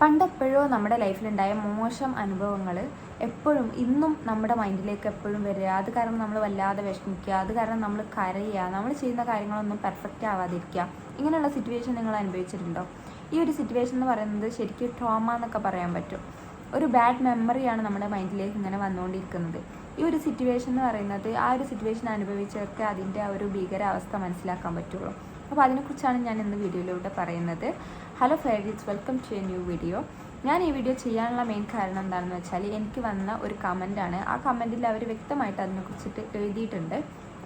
പണ്ടെപ്പോഴോ നമ്മുടെ ലൈഫിലുണ്ടായ മോശം അനുഭവങ്ങൾ എപ്പോഴും ഇന്നും നമ്മുടെ മൈൻഡിലേക്ക് എപ്പോഴും വരിക. അത് കാരണം നമ്മൾ വല്ലാതെ വിഷമിക്കുക, അത് കാരണം നമ്മൾ കരയുക, നമ്മൾ ചെയ്യുന്ന കാര്യങ്ങളൊന്നും പെർഫെക്റ്റ് ആവാതിരിക്കുക. ഇങ്ങനെയുള്ള സിറ്റുവേഷൻ നിങ്ങൾ അനുഭവിച്ചിട്ടുണ്ടോ? ഈ ഒരു സിറ്റുവേഷൻ എന്ന് പറയുന്നത് ശരിക്കും ട്രോമ എന്നൊക്കെ പറയാൻ പറ്റും. ഒരു ബാഡ് മെമ്മറിയാണ് നമ്മുടെ മൈൻഡിലേക്ക് ഇങ്ങനെ വന്നുകൊണ്ടിരിക്കുന്നത്. ഈ ഒരു സിറ്റുവേഷൻ എന്ന് പറയുന്നത് ആ ഒരു സിറ്റുവേഷൻ അനുഭവിച്ചവർക്ക് അതിൻ്റെ ആ ഒരു ഭീകരാവസ്ഥ മനസ്സിലാക്കാൻ പറ്റുള്ളൂ. അപ്പോൾ അതിനെക്കുറിച്ചാണ് ഞാൻ ഇന്ന് വീഡിയോയിലൂടെ പറയുന്നത്. Hello favourites, welcome to a new video. ഞാൻ ഈ വീഡിയോ ചെയ്യാനുള്ള മെയിൻ കാരണം എന്താണെന്ന് വെച്ചാൽ എനിക്ക് വന്ന ഒരു കമൻറ്റാണ്. ആ കമൻറ്റിൽ അവർ വ്യക്തമായിട്ട് അതിനെക്കുറിച്ചിട്ട് എഴുതിയിട്ടുണ്ട്.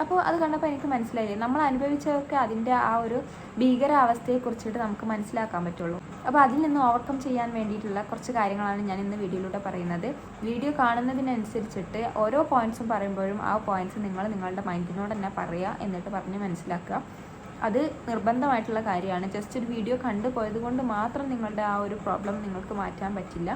അപ്പോൾ അത് കണ്ടപ്പോൾ എനിക്ക് മനസ്സിലായില്ലേ, നമ്മൾ അനുഭവിച്ചവർക്ക് അതിൻ്റെ ആ ഒരു ഭീകരാവസ്ഥയെക്കുറിച്ചിട്ട് നമുക്ക് മനസ്സിലാക്കാൻ പറ്റുള്ളൂ. അപ്പോൾ അതിൽ നിന്ന് ഓവർകം ചെയ്യാൻ വേണ്ടിയിട്ടുള്ള കുറച്ച് കാര്യങ്ങളാണ് ഞാൻ ഇന്ന് വീഡിയോയിലൂടെ പറയുന്നത്. വീഡിയോ കാണുന്നതിനനുസരിച്ചിട്ട് ഓരോ പോയിൻറ്റ്സും പറയുമ്പോഴും ആ പോയിൻറ്റ്സ് നിങ്ങളുടെ മൈൻഡിനോട് തന്നെ പറയുക, എന്നിട്ട് പറഞ്ഞ് മനസ്സിലാക്കുക. അത് നിർബന്ധമായിട്ടുള്ള കാര്യമാണ്. ജസ്റ്റ് ഒരു വീഡിയോ കണ്ടു പോയത് കൊണ്ട് മാത്രം നിങ്ങളുടെ ആ ഒരു പ്രോബ്ലം നിങ്ങൾക്ക് മാറ്റാൻ പറ്റില്ല.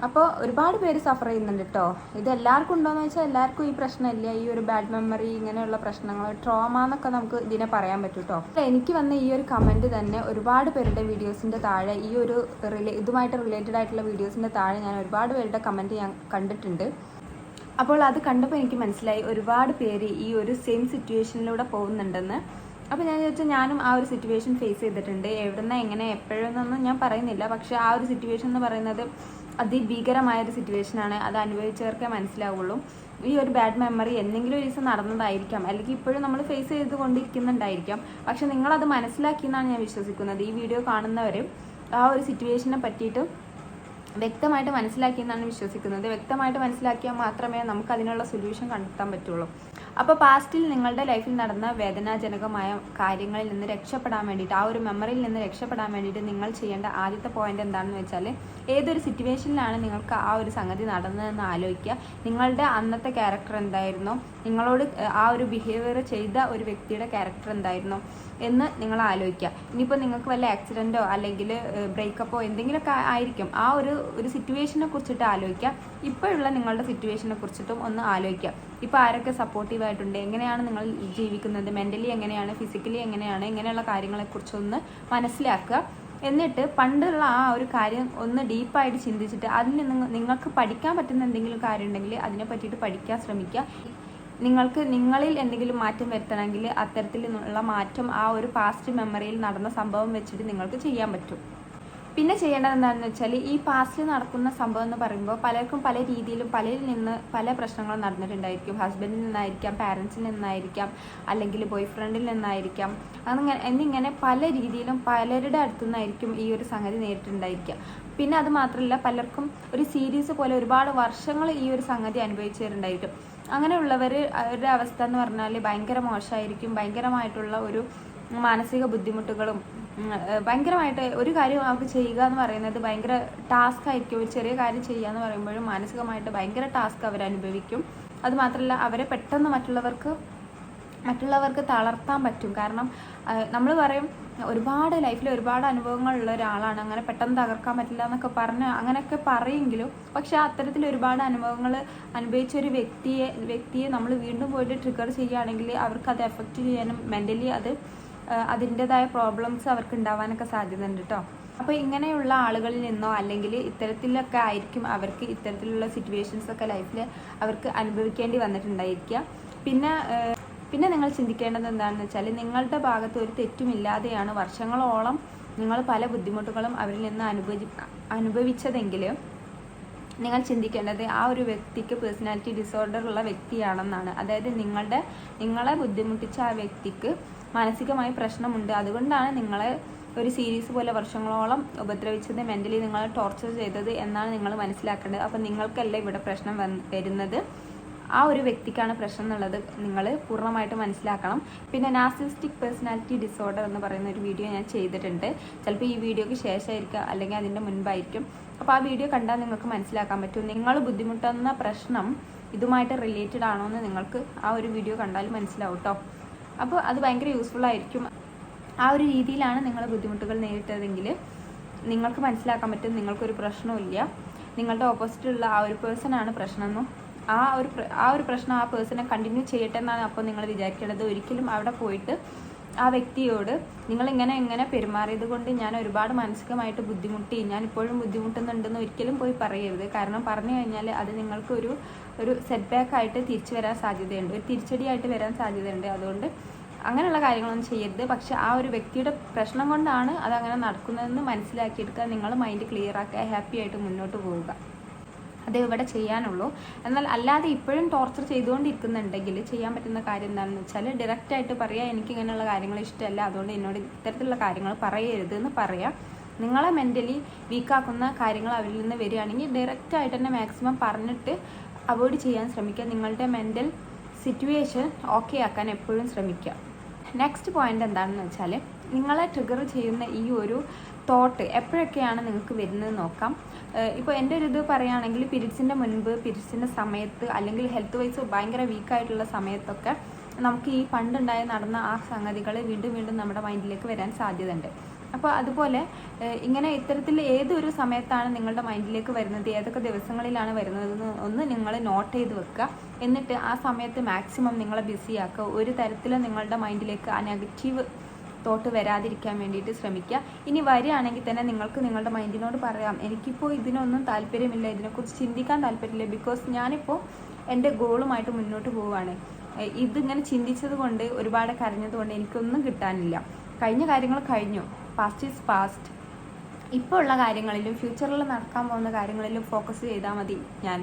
അപ്പോൾ ഒരുപാട് പേര് സഫർ ചെയ്യുന്നുണ്ട് കേട്ടോ. ഇത് എല്ലാവർക്കും ഉണ്ടോയെന്ന് വെച്ചാൽ എല്ലാവർക്കും ഈ പ്രശ്നമില്ല. ഈ ഒരു ബാഡ് മെമ്മറി, ഇങ്ങനെയുള്ള പ്രശ്നങ്ങൾ, ട്രോമ എന്നൊക്കെ നമുക്ക് ഇതിനെ പറയാൻ പറ്റും കേട്ടോ. എനിക്ക് വന്ന ഈ ഒരു കമൻറ്റ് തന്നെ ഒരുപാട് പേരുടെ വീഡിയോസിൻ്റെ താഴെ, ഈ ഒരു ഇതുമായിട്ട് റിലേറ്റഡ് ആയിട്ടുള്ള വീഡിയോസിൻ്റെ താഴെ ഞാൻ ഒരുപാട് പേരുടെ കമൻറ്റ് ഞാൻ കണ്ടിട്ടുണ്ട്. അപ്പോൾ അത് കണ്ടപ്പോൾ എനിക്ക് മനസ്സിലായി ഒരുപാട് പേര് ഈ ഒരു സെയിം സിറ്റുവേഷനിലൂടെ പോകുന്നുണ്ടെന്ന്. അപ്പോൾ ഞാൻ ചോദിച്ചാൽ ഞാനും ആ ഒരു സിറ്റുവേഷൻ ഫേസ് ചെയ്തിട്ടുണ്ട്. എവിടുന്ന എങ്ങനെ എപ്പോഴെന്നൊന്നും ഞാൻ പറയുന്നില്ല, പക്ഷേ ആ ഒരു സിറ്റുവേഷൻ എന്ന് പറയുന്നത് അതിഭീകരമായൊരു സിറ്റുവേഷനാണ്. അത് അനുഭവിച്ചവർക്കേ മനസ്സിലാവുള്ളൂ. ഈ ഒരു ബാഡ് മെമ്മറി എന്തെങ്കിലും ഒരു ദിവസം നടന്നതായിരിക്കാം, അല്ലെങ്കിൽ ഇപ്പോഴും നമ്മൾ ഫേസ് ചെയ്തുകൊണ്ടിരിക്കുന്നുണ്ടായിരിക്കാം. പക്ഷെ നിങ്ങളത് മനസ്സിലാക്കിയെന്നാണ് ഞാൻ വിശ്വസിക്കുന്നത്. ഈ വീഡിയോ കാണുന്നവർ ആ ഒരു സിറ്റുവേഷനെ പറ്റിയിട്ട് വ്യക്തമായിട്ട് മനസ്സിലാക്കിയെന്നാണ് വിശ്വസിക്കുന്നത്. വ്യക്തമായിട്ട് മനസ്സിലാക്കിയാൽ മാത്രമേ നമുക്ക് അതിനുള്ള സൊല്യൂഷൻ കണ്ടെത്താൻ പറ്റുള്ളൂ. അപ്പോൾ പാസ്റ്റിൽ നിങ്ങളുടെ ലൈഫിൽ നടന്ന വേദനാജനകമായ കാര്യങ്ങളിൽ നിന്ന് രക്ഷപ്പെടാൻ വേണ്ടിയിട്ട്, ആ ഒരു മെമ്മറിയിൽ നിന്ന് രക്ഷപ്പെടാൻ വേണ്ടിയിട്ട് നിങ്ങൾ ചെയ്യേണ്ട ആദ്യത്തെ പോയിന്റ് എന്താണെന്ന് വെച്ചാൽ, ഏതൊരു സിറ്റുവേഷനിലാണ് നിങ്ങൾക്ക് ആ ഒരു സംഗതി നടന്നതെന്ന് ആലോചിക്കുക. നിങ്ങളുടെ അന്നത്തെ ക്യാരക്ടർ എന്തായിരുന്നോ, നിങ്ങളോട് ആ ഒരു ബിഹേവിയർ ചെയ്ത ഒരു വ്യക്തിയുടെ ക്യാരക്ടർ എന്തായിരുന്നോ എന്ന് നിങ്ങൾ ആലോചിക്കുക. ഇനിയിപ്പോൾ നിങ്ങൾക്ക് വല്ല ആക്സിഡൻറ്റോ അല്ലെങ്കിൽ ബ്രേക്കപ്പോ എന്തെങ്കിലുമൊക്കെ ആയിരിക്കും. ആ ഒരു സിറ്റുവേഷനെ കുറിച്ചിട്ട് ആലോചിക്കുക. ഇപ്പോഴുള്ള നിങ്ങളുടെ സിറ്റുവേഷനെ കുറിച്ചിട്ടും ഒന്ന് ആലോചിക്കുക. ഇപ്പോൾ ആരൊക്കെ സപ്പോർട്ടീവായിട്ടുണ്ട്, എങ്ങനെയാണ് നിങ്ങൾ ജീവിക്കുന്നത്, മെൻ്റലി എങ്ങനെയാണ്, ഫിസിക്കലി എങ്ങനെയാണ്, ഇങ്ങനെയുള്ള കാര്യങ്ങളെക്കുറിച്ചൊന്ന് മനസ്സിലാക്കുക. എന്നിട്ട് പണ്ടുള്ള ആ ഒരു കാര്യം ഒന്ന് ഡീപ്പായിട്ട് ചിന്തിച്ചിട്ട് അതിൽ നിന്ന് നിങ്ങൾക്ക് പഠിക്കാൻ പറ്റുന്ന എന്തെങ്കിലും കാര്യം ഉണ്ടെങ്കിൽ അതിനെ പറ്റിയിട്ട് പഠിക്കാൻ ശ്രമിക്കുക. നിങ്ങളിൽ എന്തെങ്കിലും മാറ്റം വരുത്തണമെങ്കിൽ അത്തരത്തിലുള്ള മാറ്റം ആ ഒരു പാസ്റ്റ് മെമ്മറിയിൽ നടന്ന സംഭവം വെച്ചിട്ട് നിങ്ങൾക്ക് ചെയ്യാൻ പറ്റും. പിന്നെ ചെയ്യേണ്ടത് എന്താണെന്ന് വെച്ചാൽ, ഈ പാസ്റ്റിൽ നടക്കുന്ന സംഭവം എന്ന് പറയുമ്പോൾ പലർക്കും പല രീതിയിലും പലരിൽ നിന്ന് പല പ്രശ്നങ്ങളും നടന്നിട്ടുണ്ടായിരിക്കും. ഹസ്ബൻഡിൽ നിന്നായിരിക്കാം, പാരൻസിൽ നിന്നായിരിക്കാം, അല്ലെങ്കിൽ ബോയ് ഫ്രണ്ടിൽ നിന്നായിരിക്കാം. എന്നിങ്ങനെ പല രീതിയിലും പലരുടെ അടുത്തു നിന്നായിരിക്കും ഈ ഒരു സംഗതി നേരിട്ടുണ്ടായിരിക്കുക. പിന്നെ അത് മാത്രമല്ല, പലർക്കും ഒരു സീരീസ് പോലെ ഒരുപാട് വർഷങ്ങൾ ഈ ഒരു സംഗതി അനുഭവിച്ചവരുണ്ടായിരിക്കും. അങ്ങനെയുള്ളവരുടെ അവസ്ഥ എന്ന് പറഞ്ഞാൽ ഭയങ്കര മോശമായിരിക്കും. ഭയങ്കരമായിട്ടുള്ള ഒരു മാനസിക ബുദ്ധിമുട്ടുകളും, ഭയങ്കരമായിട്ട് ഒരു കാര്യം അവർക്ക് ചെയ്യുക എന്ന് പറയുന്നത് ഭയങ്കര ടാസ്ക് ആയിരിക്കും. ഒരു ചെറിയ കാര്യം ചെയ്യുക എന്ന് പറയുമ്പോഴും മാനസികമായിട്ട് ഭയങ്കര ടാസ്ക് അവരനുഭവിക്കും. അതുമാത്രമല്ല, അവരെ പെട്ടെന്ന് മറ്റുള്ളവർക്ക് തളർത്താൻ പറ്റും. കാരണം നമ്മൾ പറയും ഒരുപാട് ലൈഫിൽ ഒരുപാട് അനുഭവങ്ങളുള്ള ഒരാളാണ്, അങ്ങനെ പെട്ടെന്ന് തകർക്കാൻ പറ്റില്ല എന്നൊക്കെ പറഞ്ഞ് അങ്ങനെയൊക്കെ പറയെങ്കിലും, പക്ഷെ അത്തരത്തിൽ ഒരുപാട് അനുഭവങ്ങൾ അനുഭവിച്ച ഒരു വ്യക്തിയെ നമ്മൾ വീണ്ടും പോയിട്ട് ട്രിഗർ ചെയ്യുകയാണെങ്കിൽ അവർക്ക് അത് എഫക്റ്റ് ചെയ്യാനും മെൻ്റലി അതിൻ്റെതായ പ്രോബ്ലംസ് അവർക്ക് ഉണ്ടാവാനൊക്കെ സാധ്യതയുണ്ട് കേട്ടോ. അപ്പോൾ ഇങ്ങനെയുള്ള ആളുകളിൽ നിന്നോ അല്ലെങ്കിൽ ഇത്തരത്തിലൊക്കെ ആയിരിക്കും അവർക്ക് ഇത്തരത്തിലുള്ള സിറ്റുവേഷൻസൊക്കെ ലൈഫിൽ അവർക്ക് അനുഭവിക്കേണ്ടി വന്നിട്ടുണ്ടായിരിക്കുക. പിന്നെ നിങ്ങൾ ചിന്തിക്കേണ്ടത് എന്താണെന്ന് വെച്ചാൽ, നിങ്ങളുടെ ഭാഗത്ത് ഒരു തെറ്റുമില്ലാതെയാണ് വർഷങ്ങളോളം നിങ്ങൾ പല ബുദ്ധിമുട്ടുകളും അവരിൽ നിന്ന് അനുഭവിച്ചതെങ്കിൽ നിങ്ങൾ ചിന്തിക്കേണ്ടത് ആ ഒരു വ്യക്തിക്ക് പേഴ്സണാലിറ്റി ഡിസോർഡർ ഉള്ള വ്യക്തിയാണെന്നാണ്. അതായത് നിങ്ങളെ ബുദ്ധിമുട്ടിച്ച ആ വ്യക്തിക്ക് മാനസികമായി പ്രശ്നമുണ്ട്. അതുകൊണ്ടാണ് നിങ്ങളെ ഒരു സീരീസ് പോലെ വർഷങ്ങളോളം ഉപദ്രവിച്ചത്, മെൻ്റലി നിങ്ങളെ ടോർച്ചർ ചെയ്തത് എന്നാണ് നിങ്ങൾ മനസ്സിലാക്കേണ്ടത്. അപ്പോൾ നിങ്ങൾക്കല്ല ഇവിടെ പ്രശ്നം വരുന്നത്, ആ ഒരു വ്യക്തിക്കാണ് പ്രശ്നം എന്നുള്ളത് നിങ്ങൾ പൂർണ്ണമായിട്ട് മനസ്സിലാക്കണം. പിന്നെ നാർസിസിസ്റ്റിക് പേഴ്സണാലിറ്റി ഡിസോർഡർ എന്ന് പറയുന്ന ഒരു വീഡിയോ ഞാൻ ചെയ്തിട്ടുണ്ട്. ചിലപ്പോൾ ഈ വീഡിയോയ്ക്ക് ശേഷമായിരിക്കും അല്ലെങ്കിൽ അതിൻ്റെ മുൻപായിരിക്കും. അപ്പോൾ ആ വീഡിയോ കണ്ടാൽ നിങ്ങൾക്ക് മനസ്സിലാക്കാൻ പറ്റും. നിങ്ങൾ ബുദ്ധിമുട്ടുന്ന പ്രശ്നം ഇതുമായിട്ട് റിലേറ്റഡ് ആണോ എന്ന് നിങ്ങൾക്ക് ആ ഒരു വീഡിയോ കണ്ടാൽ മനസ്സിലാവും കേട്ടോ. അപ്പോൾ അത് ഭയങ്കര യൂസ്ഫുൾ ആയിരിക്കും. ആ ഒരു രീതിയിലാണ് നിങ്ങൾ ബുദ്ധിമുട്ടുകൾ നേരിട്ടതെങ്കിൽ നിങ്ങൾക്ക് മനസ്സിലാക്കാൻ പറ്റും നിങ്ങൾക്കൊരു പ്രശ്നമില്ല, നിങ്ങളുടെ ഓപ്പോസിറ്റുള്ള ആ ഒരു പേഴ്സണാണ് പ്രശ്നമെന്നും ആ ഒരു പ്രശ്നം ആ പേഴ്സണെ കണ്ടിന്യൂ ചെയ്യട്ടെ എന്നാണ് അപ്പോൾ നിങ്ങൾ വിചാരിക്കേണ്ടത്. ഒരിക്കലും അവിടെ പോയിട്ട് ആ വ്യക്തിയോട് നിങ്ങളിങ്ങനെ പെരുമാറിയത് കൊണ്ട് ഞാൻ ഒരുപാട് മാനസികമായിട്ട് ബുദ്ധിമുട്ടി, ഞാൻ ഇപ്പോഴും ബുദ്ധിമുട്ടുന്നുണ്ടെന്ന് ഒരിക്കലും പോയി പറയരുത്. കാരണം പറഞ്ഞു കഴിഞ്ഞാൽ അത് നിങ്ങൾക്ക് ഒരു സെറ്റ് ബാക്ക് ആയിട്ട് തിരിച്ചു വരാൻ സാധ്യതയുണ്ട്, ഒരു തിരിച്ചടിയായിട്ട് വരാൻ സാധ്യതയുണ്ട്. അതുകൊണ്ട് അങ്ങനെയുള്ള കാര്യങ്ങളൊന്നും ചെയ്യരുത്. പക്ഷെ ആ ഒരു വ്യക്തിയുടെ പ്രശ്നം കൊണ്ടാണ് അതങ്ങനെ നടക്കുന്നതെന്ന് മനസ്സിലാക്കിയെടുക്കുക, നിങ്ങൾ മൈൻഡ് ക്ലിയർ ആക്കുക, ഹാപ്പി ആയിട്ട് മുന്നോട്ട് പോവുക. അതേ ഇവിടെ ചെയ്യാനുള്ളൂ. എന്നാൽ അല്ലാതെ ഇപ്പോഴും ടോർച്ചർ ചെയ്തുകൊണ്ടിരിക്കുന്നുണ്ടെങ്കിൽ ചെയ്യാൻ പറ്റുന്ന കാര്യം എന്താണെന്ന് വെച്ചാൽ ഡയറക്റ്റായിട്ട് പറയുക, എനിക്കിങ്ങനെയുള്ള കാര്യങ്ങൾ ഇഷ്ടമല്ല, അതുകൊണ്ട് എന്നോട് ഇത്തരത്തിലുള്ള കാര്യങ്ങൾ പറയരുത് എന്ന് പറയാം. നിങ്ങളെ മെൻ്റലി വീക്കാക്കുന്ന കാര്യങ്ങൾ അവരിൽ നിന്ന് വരികയാണെങ്കിൽ ഡയറക്റ്റായിട്ട് തന്നെ മാക്സിമം പറഞ്ഞിട്ട് അവോയ്ഡ് ചെയ്യാൻ ശ്രമിക്കുക. നിങ്ങളുടെ മെൻ്റൽ സിറ്റുവേഷൻ ഓക്കെ ആക്കാൻ എപ്പോഴും ശ്രമിക്കുക. നെക്സ്റ്റ് പോയിൻ്റ് എന്താണെന്ന് വെച്ചാൽ നിങ്ങളെ ട്രിഗർ ചെയ്യുന്ന ഈ ഒരു തോട്ട് എപ്പോഴൊക്കെയാണ് നിങ്ങൾക്ക് വരുന്നത് നോക്കാം. ഇപ്പോൾ എൻ്റെ ഒരു ഇത് പറയുകയാണെങ്കിൽ പീരീഡ്സിൻ്റെ മുൻപ്, പീരീഡ്സിൻ്റെ സമയത്ത്, അല്ലെങ്കിൽ ഹെൽത്ത് വൈസ് ഭയങ്കര വീക്കായിട്ടുള്ള സമയത്തൊക്കെ നമുക്ക് ഈ പണ്ടുണ്ടായ നടന്ന ആ സംഗതികൾ വീണ്ടും വീണ്ടും നമ്മുടെ മൈൻഡിലേക്ക് വരാൻ സാധ്യതയുണ്ട്. അപ്പോൾ അതുപോലെ ഇങ്ങനെ ഇത്തരത്തിൽ ഏതൊരു സമയത്താണ് നിങ്ങളുടെ മൈൻഡിലേക്ക് വരുന്നത്, ഏതൊക്കെ ദിവസങ്ങളിലാണ് വരുന്നതെന്ന് ഒന്ന് നിങ്ങൾ നോട്ട് ചെയ്ത് വെക്കുക. എന്നിട്ട് ആ സമയത്ത് മാക്സിമം നിങ്ങളെ ബിസി ആക്കുക. ഒരു തരത്തിലും നിങ്ങളുടെ മൈൻഡിലേക്ക് ആ നെഗറ്റീവ് തോട്ട് വരാതിരിക്കാൻ വേണ്ടിയിട്ട് ശ്രമിക്കുക. ഇനി വരികയാണെങ്കിൽ തന്നെ നിങ്ങൾക്ക് നിങ്ങളുടെ മൈൻഡിനോട് പറയാം, എനിക്കിപ്പോൾ ഇതിനൊന്നും താല്പര്യമില്ല, ഇതിനെക്കുറിച്ച് ചിന്തിക്കാൻ താല്പര്യമില്ല, ബിക്കോസ് ഞാനിപ്പോൾ എൻ്റെ ഗോളുമായിട്ട് മുന്നോട്ട് പോവുകയാണ്. ഇതിങ്ങനെ ചിന്തിച്ചത് കൊണ്ട്, ഒരുപാട് കരഞ്ഞത് കൊണ്ട് എനിക്കൊന്നും കിട്ടാനില്ല. കഴിഞ്ഞ കാര്യങ്ങൾ കഴിഞ്ഞു, പാസ്റ്റ് ഈസ് പാസ്റ്റ്. ഇപ്പോൾ ഉള്ള കാര്യങ്ങളിലും ഫ്യൂച്ചറിൽ നടക്കാൻ പോകുന്ന കാര്യങ്ങളിലും ഫോക്കസ് ചെയ്താൽ മതി ഞാൻ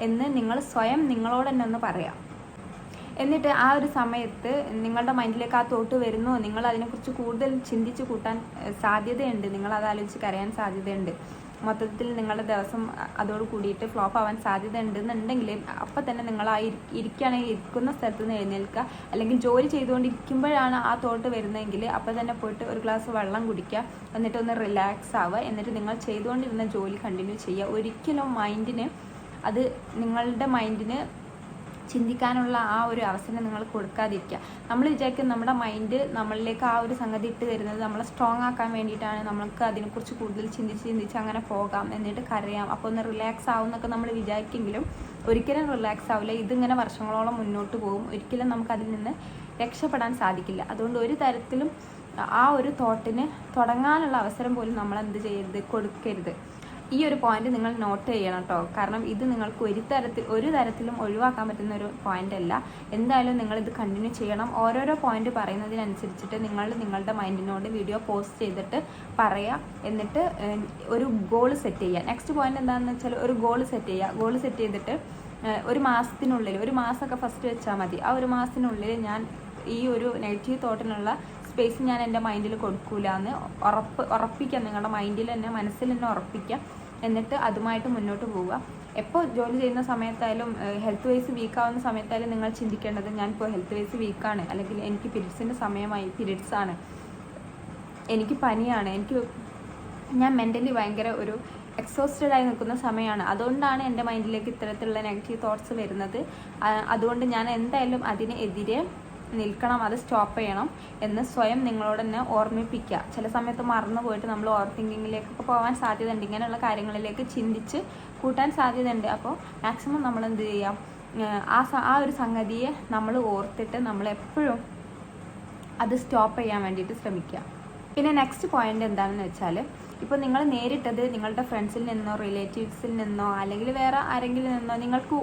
എന്ന് നിങ്ങൾ സ്വയം നിങ്ങളോട് തന്നെ ഒന്ന് പറയാം. എന്നിട്ട് ആ ഒരു സമയത്ത് നിങ്ങളുടെ മൈൻഡിലേക്ക് ആ തോട്ട് വരുന്നു, നിങ്ങൾ അതിനെക്കുറിച്ച് കൂടുതൽ ചിന്തിച്ച് കൂട്ടാൻ സാധ്യതയുണ്ട്, നിങ്ങളത് ആലോചിച്ച് കരയാൻ സാധ്യതയുണ്ട്, മൊത്തത്തിൽ നിങ്ങളുടെ ദിവസം അതോട് കൂടിയിട്ട് ഫ്ലോപ്പ് ആവാൻ സാധ്യത ഉണ്ടെന്നുണ്ടെങ്കിൽ അപ്പം തന്നെ നിങ്ങൾ ആ ഇരിക്കുകയാണെങ്കിൽ ഇരിക്കുന്ന സ്ഥലത്ത് നിന്ന് എഴുന്നേൽക്കുക. അല്ലെങ്കിൽ ജോലി ചെയ്തുകൊണ്ടിരിക്കുമ്പോഴാണ് ആ തോട്ട് വരുന്നതെങ്കിൽ അപ്പം തന്നെ പോയിട്ട് ഒരു ഗ്ലാസ് വെള്ളം കുടിക്കുക, എന്നിട്ടൊന്ന് റിലാക്സ് ആവുക. എന്നിട്ട് നിങ്ങൾ ചെയ്തുകൊണ്ടിരുന്ന ജോലി കണ്ടിന്യൂ ചെയ്യുക. ഒരിക്കലും മൈൻഡിന് അത് നിങ്ങളുടെ മൈൻഡിന് ചിന്തിക്കാനുള്ള ആ ഒരു അവസരം നിങ്ങൾ കൊടുക്കാതിരിക്കുക. നമ്മൾ വിചാരിക്കും നമ്മുടെ മൈൻഡ് നമ്മളിലേക്ക് ആ ഒരു സംഗതി ഇട്ട് തരുന്നത് നമ്മളെ സ്ട്രോങ് ആക്കാൻ വേണ്ടിയിട്ടാണ്, നമ്മൾക്ക് അതിനെക്കുറിച്ച് കൂടുതൽ ചിന്തിച്ച് അങ്ങനെ പോകാം, എന്നിട്ട് കരയാം, അപ്പോൾ ഒന്ന് റിലാക്സ് ആവും എന്നൊക്കെ നമ്മൾ വിചാരിക്കെങ്കിലും ഒരിക്കലും റിലാക്സ് ആവില്ല. ഇതിങ്ങനെ വർഷങ്ങളോളം മുന്നോട്ട് പോകും, ഒരിക്കലും നമുക്കതിൽ നിന്ന് രക്ഷപ്പെടാൻ സാധിക്കില്ല. അതുകൊണ്ട് ഒരു തരത്തിലും ആ ഒരു തോട്ടിന് തുടങ്ങാനുള്ള അവസരം പോലും നമ്മൾ എന്ത് ചെയ്യരുത്, കൊടുക്കരുത്. ഈ ഒരു പോയിന്റ് നിങ്ങൾ നോട്ട് ചെയ്യണം കേട്ടോ. കാരണം ഇത് നിങ്ങൾക്ക് ഒരു തരത്തിലും ഒഴിവാക്കാൻ പറ്റുന്ന ഒരു പോയിന്റ് അല്ല. എന്തായാലും നിങ്ങളിത് കണ്ടിന്യൂ ചെയ്യണം. ഓരോരോ പോയിന്റ് പറയുന്നതിനനുസരിച്ചിട്ട് നിങ്ങളുടെ മൈൻഡിനോട് വീഡിയോ പോസ്റ്റ് ചെയ്തിട്ട് പറയുക. എന്നിട്ട് ഒരു ഗോൾ സെറ്റ് ചെയ്യുക. നെക്സ്റ്റ് പോയിന്റ് എന്താണെന്ന് വെച്ചാൽ ഒരു ഗോൾ സെറ്റ് ചെയ്യുക. ഗോൾ സെറ്റ് ചെയ്തിട്ട് ഒരു മാസത്തിനുള്ളിൽ, ഒരു മാസമൊക്കെ ഫസ്റ്റ് വെച്ചാൽ മതി, ആ ഒരു മാസത്തിനുള്ളിൽ ഞാൻ ഈ ഒരു നെഗറ്റീവ് തോട്ടിനുള്ള സ്പേസ് ഞാൻ എൻ്റെ മൈൻഡിൽ കൊടുക്കൂല എന്ന് ഉറപ്പിക്കുക. നിങ്ങളുടെ മൈൻഡിൽ തന്നെ, മനസ്സിൽ തന്നെ ഉറപ്പിക്കുക. എന്നിട്ട് അതുമായിട്ട് മുന്നോട്ട് പോവുക. എപ്പോൾ ജോലി ചെയ്യുന്ന സമയത്തായാലും ഹെൽത്ത് വൈസ് വീക്കാവുന്ന സമയത്തായാലും നിങ്ങൾ ചിന്തിക്കേണ്ടത്, ഞാനിപ്പോൾ ഹെൽത്ത് വൈസ് വീക്കാണ്, അല്ലെങ്കിൽ എനിക്ക് പീരീഡ്സിൻ്റെ സമയമായി, പീരീഡ്സാണ്, എനിക്ക് പനിയാണ്, ഞാൻ മെൻ്റലി ഭയങ്കര ഒരു എക്സോസ്റ്റഡ് ആയി നിൽക്കുന്ന സമയമാണ്, അതുകൊണ്ടാണ് എൻ്റെ മൈൻഡിലേക്ക് ഇത്തരത്തിലുള്ള നെഗറ്റീവ് തോട്ട്സ് വരുന്നത്, അതുകൊണ്ട് ഞാൻ എന്തായാലും അതിനെതിരെ നിൽക്കണം, അത് സ്റ്റോപ്പ് ചെയ്യണം എന്ന് സ്വയം നിങ്ങളോട് തന്നെ ഓർമ്മിപ്പിക്കുക. ചില സമയത്ത് മറന്നു പോയിട്ട് നമ്മൾ ഓവർ തിങ്കിങ്ങിലേക്കൊക്കെ പോകാൻ സാധ്യതയുണ്ട്. ഇങ്ങനെയുള്ള കാര്യങ്ങളിലേക്ക് ചിന്തിച്ച് കൂട്ടാൻ സാധ്യതയുണ്ട്. അപ്പോൾ മാക്സിമം നമ്മൾ എന്ത് ചെയ്യാം, ആ ഒരു സംഗതിയെ നമ്മൾ ഓർത്തിട്ട് നമ്മളെപ്പോഴും അത് സ്റ്റോപ്പ് ചെയ്യാൻ വേണ്ടിയിട്ട് ശ്രമിക്കുക. പിന്നെ നെക്സ്റ്റ് പോയിന്റ് എന്താണെന്ന് വെച്ചാൽ, ഇപ്പോൾ നിങ്ങൾ നേരിട്ടത് നിങ്ങളുടെ ഫ്രണ്ട്സിൽ നിന്നോ റിലേറ്റീവ്സിൽ നിന്നോ അല്ലെങ്കിൽ വേറെ ആരെങ്കിലും നിന്നോ നിങ്ങൾക്ക്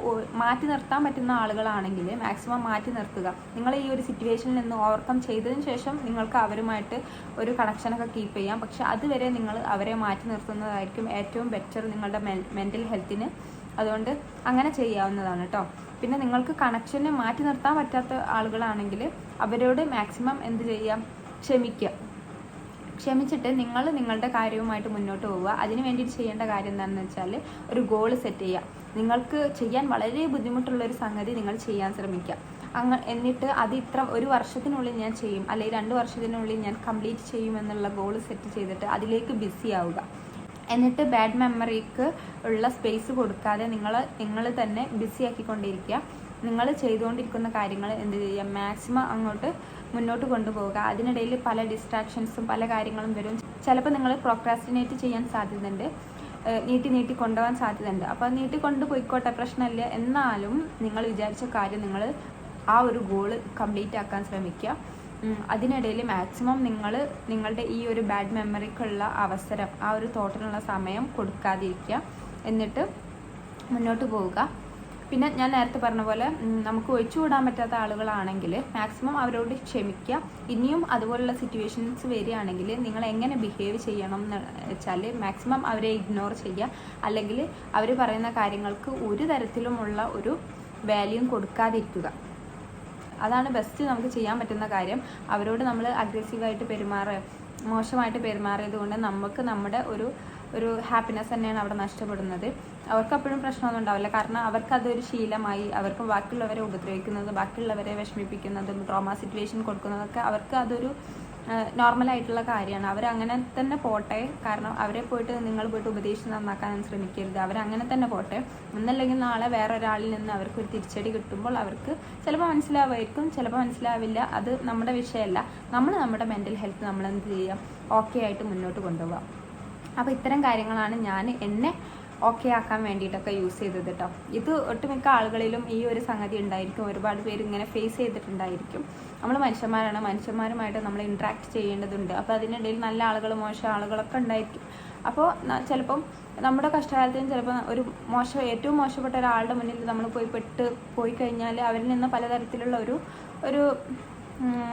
മാറ്റി നിർത്താൻ പറ്റുന്ന ആളുകളാണെങ്കിൽ മാക്സിമം മാറ്റി നിർത്തുക. നിങ്ങൾ ഈ ഒരു സിറ്റുവേഷനിൽ നിന്ന് ഓവർകം ചെയ്തതിന് ശേഷം നിങ്ങൾക്ക് അവരുമായിട്ട് ഒരു കണക്ഷനൊക്കെ കീപ്പ് ചെയ്യാം. പക്ഷെ അതുവരെ നിങ്ങൾ അവരെ മാറ്റി നിർത്തുന്നതായിരിക്കും ഏറ്റവും ബെറ്റർ നിങ്ങളുടെ മെൻ്റൽ ഹെൽത്തിന്. അതുകൊണ്ട് അങ്ങനെ ചെയ്യാവുന്നതാണ് കേട്ടോ. പിന്നെ നിങ്ങൾക്ക് കണക്ഷനെ മാറ്റി നിർത്താൻ പറ്റാത്ത ആളുകളാണെങ്കിൽ അവരോട് മാക്സിമം എന്ത് ചെയ്യാം, ക്ഷമിച്ചിട്ട് നിങ്ങൾ നിങ്ങളുടെ കാര്യവുമായിട്ട് മുന്നോട്ട് പോവുക. അതിന് വേണ്ടിയിട്ട് ചെയ്യേണ്ട കാര്യം എന്താണെന്ന് വെച്ചാൽ ഒരു ഗോൾ സെറ്റ് ചെയ്യുക. നിങ്ങൾക്ക് ചെയ്യാൻ വളരെ ബുദ്ധിമുട്ടുള്ളൊരു സംഗതി നിങ്ങൾ ചെയ്യാൻ ശ്രമിക്കുക. എന്നിട്ട് അത് ഒരു വർഷത്തിനുള്ളിൽ ഞാൻ ചെയ്യും, അല്ലെങ്കിൽ 2 വർഷത്തിനുള്ളിൽ ഞാൻ കംപ്ലീറ്റ് ചെയ്യുമെന്നുള്ള ഗോൾ സെറ്റ് ചെയ്തിട്ട് അതിലേക്ക് ബിസി ആവുക. എന്നിട്ട് ബാഡ് മെമ്മറിക്ക് ഉള്ള സ്പേസ് കൊടുക്കാതെ നിങ്ങൾ തന്നെ ബിസി ആക്കിക്കൊണ്ടിരിക്കുക. നിങ്ങൾ ചെയ്തുകൊണ്ടിരിക്കുന്ന കാര്യങ്ങൾ എന്ത് ചെയ്യുക, മാക്സിമം അങ്ങോട്ട് മുന്നോട്ട് കൊണ്ടുപോവുക. അതിനിടയിൽ പല ഡിസ്ട്രാക്ഷൻസും പല കാര്യങ്ങളും വരും. ചിലപ്പോൾ നിങ്ങൾ പ്രോക്രാസ്റ്റിനേറ്റ് ചെയ്യാൻ സാധ്യതയുണ്ട്, നീട്ടി കൊണ്ടുപോകാൻ സാധ്യതയുണ്ട്. അപ്പോൾ നീട്ടി കൊണ്ടുപോയിക്കോട്ടെ, പ്രശ്നമില്ല. എന്നാലും നിങ്ങൾ വിചാരിച്ച കാര്യം നിങ്ങൾ ആ ഒരു ഗോള് കംപ്ലീറ്റ് ആക്കാൻ ശ്രമിക്കുക. അതിനിടയിൽ മാക്സിമം നിങ്ങളുടെ ഈ ഒരു ബാഡ് മെമ്മറിക്കുള്ള അവസരം, ആ ഒരു തോട്ടിനുള്ള സമയം കൊടുക്കാതിരിക്കുക. എന്നിട്ട് മുന്നോട്ട് പോവുക. പിന്നെ ഞാൻ നേരത്തെ പറഞ്ഞ പോലെ നമുക്ക് ഒഴിച്ചുകൂടാൻ പറ്റാത്ത ആളുകളാണെങ്കിൽ മാക്സിമം അവരോട് ക്ഷമിക്കുക. ഇനിയും അതുപോലുള്ള സിറ്റുവേഷൻസ് വരികയാണെങ്കിൽ നിങ്ങൾ എങ്ങനെ ബിഹേവ് ചെയ്യണം എന്ന് വെച്ചാൽ മാക്സിമം അവരെ ഇഗ്നോർ ചെയ്യുക. അല്ലെങ്കിൽ അവർ പറയുന്ന കാര്യങ്ങൾക്ക് ഒരു തരത്തിലുമുള്ള ഒരു വാല്യൂം കൊടുക്കാതിരിക്കുക. അതാണ് ബെസ്റ്റ് നമുക്ക് ചെയ്യാൻ പറ്റുന്ന കാര്യം. അവരോട് നമ്മൾ അഗ്രസീവായിട്ട് മോശമായിട്ട് പെരുമാറിയത് കൊണ്ട് നമുക്ക് നമ്മുടെ ഒരു ഹാപ്പിനെസ് തന്നെയാണ് അവിടെ നഷ്ടപ്പെടുന്നത്. അവർക്ക് അപ്പോഴും പ്രശ്നമൊന്നും ഉണ്ടാവില്ല, കാരണം അവർക്കതൊരു ശീലമായി. അവർക്ക് ബാക്കിയുള്ളവരെ ഉപദ്രവിക്കുന്നത്, ബാക്കിയുള്ളവരെ വിഷമിപ്പിക്കുന്നതും ട്രോമ സിറ്റുവേഷൻ കൊടുക്കുന്നതൊക്കെ അവർക്ക് അതൊരു നോർമലായിട്ടുള്ള കാര്യമാണ്. അവരങ്ങനെ തന്നെ പോട്ടെ. കാരണം നിങ്ങൾ പോയിട്ട് ഉപദേശിച്ച് നന്നാക്കാൻ ശ്രമിക്കരുത്. അവരങ്ങനെ തന്നെ പോട്ടെ. എന്നല്ലെങ്കിൽ നാളെ വേറൊരാളിൽ നിന്ന് അവർക്കൊരു തിരിച്ചടി കിട്ടുമ്പോൾ അവർക്ക് ചിലപ്പോൾ മനസ്സിലാവുമായിരിക്കും, ചിലപ്പോൾ മനസ്സിലാവില്ല. അത് നമ്മുടെ വിഷയമല്ല. നമ്മുടെ മെൻ്റൽ ഹെൽത്ത് നമ്മളെന്ത് ചെയ്യാം, ഓക്കെ ആയിട്ട് മുന്നോട്ട് കൊണ്ടുപോകാം. അപ്പോൾ ഇത്തരം കാര്യങ്ങളാണ് ഞാൻ എന്നെ ഓക്കെ ആക്കാൻ വേണ്ടിയിട്ടൊക്കെ യൂസ് ചെയ്തത് കേട്ടോ. ഇത് ഒട്ടുമിക്ക ആളുകളിലും ഈ ഒരു സംഗതി ഉണ്ടായിരിക്കും. ഒരുപാട് പേര് ഇങ്ങനെ ഫേസ് ചെയ്തിട്ടുണ്ടായിരിക്കും. നമ്മൾ മനുഷ്യന്മാരാണ്, മനുഷ്യന്മാരുമായിട്ട് നമ്മൾ ഇൻട്രാക്ട് ചെയ്യേണ്ടതുണ്ട്. അപ്പോൾ അതിനിടയിൽ നല്ല ആളുകൾ, മോശം ആളുകളൊക്കെ ഉണ്ടായിരിക്കും. അപ്പോൾ ചിലപ്പം നമ്മുടെ കഷ്ടകാലത്തിന് ചിലപ്പോൾ ഏറ്റവും മോശപ്പെട്ട ഒരാളുടെ മുന്നിൽ നമ്മൾ പോയി കഴിഞ്ഞാൽ അവരിൽ നിന്ന് പലതരത്തിലുള്ള ഒരു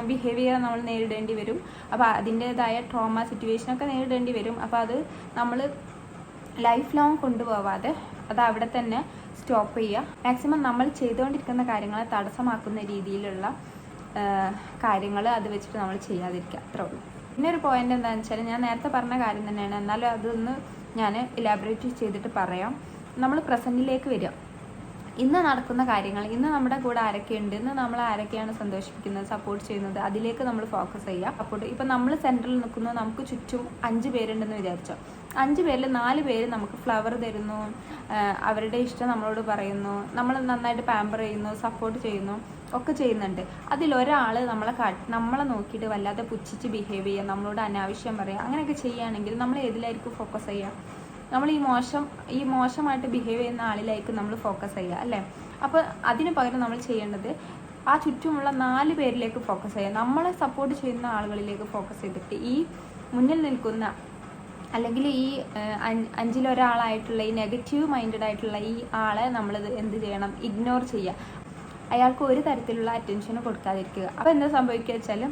ബിഹേവിയർ നമ്മൾ നേരിടേണ്ടി വരും. അപ്പോൾ അതിൻ്റേതായ ട്രോമ സിറ്റുവേഷനൊക്കെ നേരിടേണ്ടി വരും. അപ്പോൾ അത് നമ്മൾ ലൈഫ് ലോങ് കൊണ്ടുപോവാതെ അത് അവിടെ തന്നെ സ്റ്റോപ്പ് ചെയ്യുക. മാക്സിമം നമ്മൾ ചെയ്തുകൊണ്ടിരിക്കുന്ന കാര്യങ്ങളെ തടസ്സമാക്കുന്ന രീതിയിലുള്ള കാര്യങ്ങൾ അത് വെച്ചിട്ട് നമ്മൾ ചെയ്യാതിരിക്കുക. അത്രേ ഉള്ളൂ. പിന്നെ ഒരു പോയിന്റ് എന്താണെന്ന് വെച്ചാൽ ഞാൻ നേരത്തെ പറഞ്ഞ കാര്യം തന്നെയാണ്, എന്നാലും അതൊന്ന് ഞാൻ ഇലാബറേറ്റ് ചെയ്തിട്ട് പറയാം. നമ്മൾ പ്രസൻറ്റിലേക്ക് വരിക. ഇന്ന് നടക്കുന്ന കാര്യങ്ങൾ, ഇന്ന് നമ്മുടെ കൂടെ ആരൊക്കെയുണ്ട്, ഇന്ന് നമ്മൾ ആരൊക്കെയാണ് സന്തോഷിപ്പിക്കുന്നത്, സപ്പോർട്ട് ചെയ്യുന്നത്, അതിലേക്ക് നമ്മൾ ഫോക്കസ് ചെയ്യുക. സപ്പോർട്ട് ഇപ്പം നമ്മൾ സെൻറ്ററിൽ നിൽക്കുന്നു, നമുക്ക് ചുറ്റും 5 പേരുണ്ടെന്ന് വിചാരിച്ചോ. 5 പേരിൽ 4 പേര് നമുക്ക് ഫ്ലവർ തരുന്നു, അവരുടെ ഇഷ്ടം നമ്മളോട് പറയുന്നു, നമ്മൾ നന്നായിട്ട് പാമ്പർ ചെയ്യുന്നു, സപ്പോർട്ട് ചെയ്യുന്നു, ഒക്കെ ചെയ്യുന്നുണ്ട്. അതിലൊരാൾ നമ്മളെ നോക്കിയിട്ട് വല്ലാതെ പുച്ഛിച്ച് ബിഹേവ് ചെയ്യുക, നമ്മളോട് അനാവശ്യം പറയുക, അങ്ങനെയൊക്കെ ചെയ്യുകയാണെങ്കിൽ നമ്മൾ ഏതിലായിരിക്കും ഫോക്കസ് ചെയ്യുക? നമ്മൾ ഈ മോശമായിട്ട് ബിഹേവ് ചെയ്യുന്ന ആളിലായിരിക്കും നമ്മൾ ഫോക്കസ് ചെയ്യുക, അല്ലേ? അപ്പോൾ അതിന് പകരം നമ്മൾ ചെയ്യേണ്ടത് ആ ചുറ്റുമുള്ള 4 പേരിലേക്ക് ഫോക്കസ് ചെയ്യുക. നമ്മളെ സപ്പോർട്ട് ചെയ്യുന്ന ആളുകളിലേക്ക് ഫോക്കസ് ചെയ്തിട്ട് ഈ മുന്നിൽ നിൽക്കുന്ന അല്ലെങ്കിൽ ഈ 5-ൽ 1 ഈ നെഗറ്റീവ് മൈൻഡഡ് ആയിട്ടുള്ള ഈ ആളെ നമ്മൾ എന്ത് ചെയ്യണം? ഇഗ്നോർ ചെയ്യുക. അയാൾക്ക് ഒരു തരത്തിലുള്ള അറ്റൻഷന് കൊടുക്കാതിരിക്കുക. അപ്പോൾ എന്താ സംഭവിക്കുക വെച്ചാൽ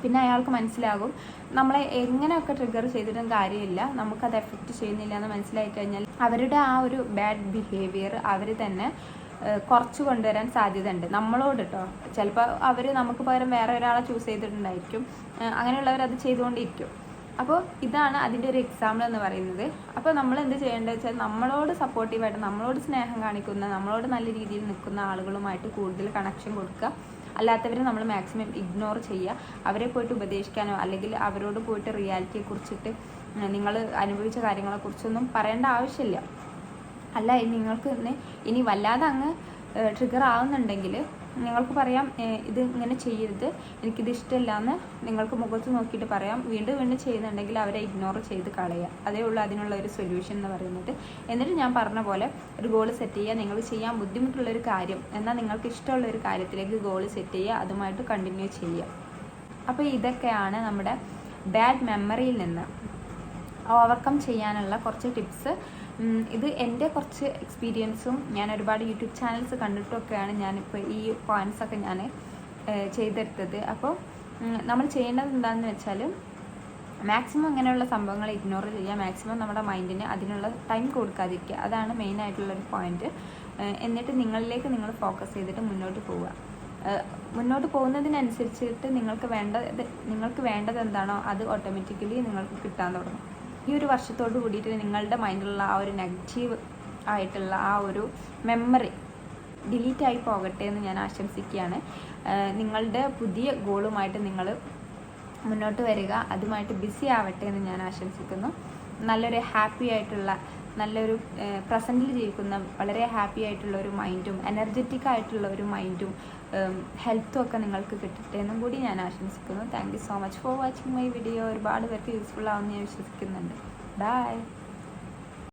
പിന്നെ അയാൾക്ക് മനസ്സിലാകും നമ്മളെ എങ്ങനെയൊക്കെ ട്രിഗർ ചെയ്തിട്ടും കാര്യമില്ല, നമുക്കത് എഫക്റ്റ് ചെയ്യുന്നില്ല എന്ന് മനസ്സിലായി കഴിഞ്ഞാൽ അവരുടെ ആ ഒരു ബാഡ് ബിഹേവിയർ അവർ തന്നെ കുറച്ച് കൊണ്ടുവരാൻ സാധ്യതയുണ്ട് നമ്മളോട് കേട്ടോ. ചിലപ്പോൾ അവർ നമുക്ക് പകരം വേറെ ഒരാളെ ചൂസ് ചെയ്തിട്ടുണ്ടായിരിക്കും. അങ്ങനെയുള്ളവരത് ചെയ്തുകൊണ്ടിരിക്കും. അപ്പോൾ ഇതാണ് അതിൻ്റെ ഒരു എക്സാമ്പിൾ എന്ന് പറയുന്നത്. അപ്പോൾ നമ്മൾ എന്ത് ചെയ്യേണ്ടത് വെച്ചാൽ നമ്മളോട് സപ്പോർട്ടീവായിട്ട്, നമ്മളോട് സ്നേഹം കാണിക്കുന്ന, നമ്മളോട് നല്ല രീതിയിൽ നിൽക്കുന്ന ആളുകളുമായിട്ട് കൂടുതൽ കണക്ഷൻ കൊടുക്കുക. അല്ലാത്തവരെ നമ്മൾ മാക്സിമം ഇഗ്നോർ ചെയ്യുക. അവരെ പോയിട്ട് ഉപദേശിക്കാനോ അല്ലെങ്കിൽ അവരോട് പോയിട്ട് റിയാലിറ്റിയെക്കുറിച്ചിട്ട് നിങ്ങൾ അനുഭവിച്ച കാര്യങ്ങളെക്കുറിച്ചൊന്നും പറയേണ്ട ആവശ്യമില്ല. അല്ല, നിങ്ങൾക്ക് ഇനി വല്ലാതെ അങ്ങ് ട്രിഗർ ആവുന്നുണ്ടെങ്കിൽ നിങ്ങൾക്ക് പറയാം, ഇത് ഇങ്ങനെ ചെയ്യരുത്, എനിക്കിത് ഇഷ്ടമില്ല എന്ന് നിങ്ങൾക്ക് മുഖത്ത് നോക്കിയിട്ട് പറയാം. വീണ്ടും ചെയ്യുന്നുണ്ടെങ്കിൽ അവരെ ഇഗ്നോർ ചെയ്ത് കളയുക. അതേ ഉള്ളൂ അതിനുള്ള ഒരു സൊല്യൂഷൻ എന്ന് പറയുന്നത്. എന്നിട്ട് ഞാൻ പറഞ്ഞ പോലെ ഒരു ഗോൾ സെറ്റ് ചെയ്യുക. നിങ്ങൾ ചെയ്യാൻ ബുദ്ധിമുട്ടുള്ളൊരു കാര്യം എന്നാൽ നിങ്ങൾക്ക് ഇഷ്ടമുള്ളൊരു കാര്യത്തിലേക്ക് ഗോൾ സെറ്റ് ചെയ്യുക, അതുമായിട്ട് കണ്ടിന്യൂ ചെയ്യുക. അപ്പോൾ ഇതൊക്കെയാണ് നമ്മുടെ ബാഡ് മെമ്മറിയിൽ നിന്ന് ഓവർകം ചെയ്യാനുള്ള കുറച്ച് ടിപ്സ്. ഇത് എൻ്റെ കുറച്ച് എക്സ്പീരിയൻസും ഞാൻ ഒരുപാട് യൂട്യൂബ് ചാനൽസ് കണ്ടിട്ടൊക്കെയാണ് ഞാനിപ്പോൾ ഈ പോയിൻറ്റ്സൊക്കെ ഞാൻ ചെയ്തെടുത്തത്. അപ്പോൾ നമ്മൾ ചെയ്യേണ്ടത് എന്താണെന്ന് വെച്ചാൽ മാക്സിമം ഇങ്ങനെയുള്ള സംഭവങ്ങൾ ഇഗ്നോർ ചെയ്യുക. മാക്സിമം നമ്മുടെ മൈൻഡിന് അതിനുള്ള ടൈം കൊടുക്കാതിരിക്കുക. അതാണ് മെയിനായിട്ടുള്ളൊരു പോയിൻറ്റ്. എന്നിട്ട് നിങ്ങളിലേക്ക് നിങ്ങൾ ഫോക്കസ് ചെയ്തിട്ട് മുന്നോട്ട് പോവുക. മുന്നോട്ട് പോകുന്നതിനനുസരിച്ചിട്ട് നിങ്ങൾക്ക് വേണ്ടത് എന്താണോ അത് ഓട്ടോമാറ്റിക്കലി നിങ്ങൾക്ക് കിട്ടാൻ തുടങ്ങും. ഈ ഒരു വർഷത്തോട് കൂടിയിട്ട് നിങ്ങളുടെ മൈൻഡിലുള്ള ആ ഒരു നെഗറ്റീവ് ആയിട്ടുള്ള ആ ഒരു മെമ്മറി ഡിലീറ്റായി പോകട്ടെ എന്ന് ഞാൻ ആശംസിക്കുകയാണ്. നിങ്ങളുടെ പുതിയ ഗോളുമായിട്ട് നിങ്ങൾ മുന്നോട്ട് വരിക, അതുമായിട്ട് ബിസി ആവട്ടെ എന്ന് ഞാൻ ആശംസിക്കുന്നു. നല്ലൊരു ഹാപ്പി ആയിട്ടുള്ള, നല്ലൊരു പ്രസൻറ്റിൽ ജീവിക്കുന്ന വളരെ ഹാപ്പി ആയിട്ടുള്ള ഒരു മൈൻഡും എനർജറ്റിക് ആയിട്ടുള്ള ഒരു മൈൻഡും ഹെൽത്തും ഒക്കെ നിങ്ങൾക്ക് കിട്ടട്ടെ എന്നും കൂടി ഞാൻ ആശംസിക്കുന്നു. Thank you so much for watching my video. ഒരുപാട് പേർക്ക് യൂസ്ഫുൾ ആവുമെന്ന് ഞാൻ വിശ്വസിക്കുന്നുണ്ട്. ബൈ.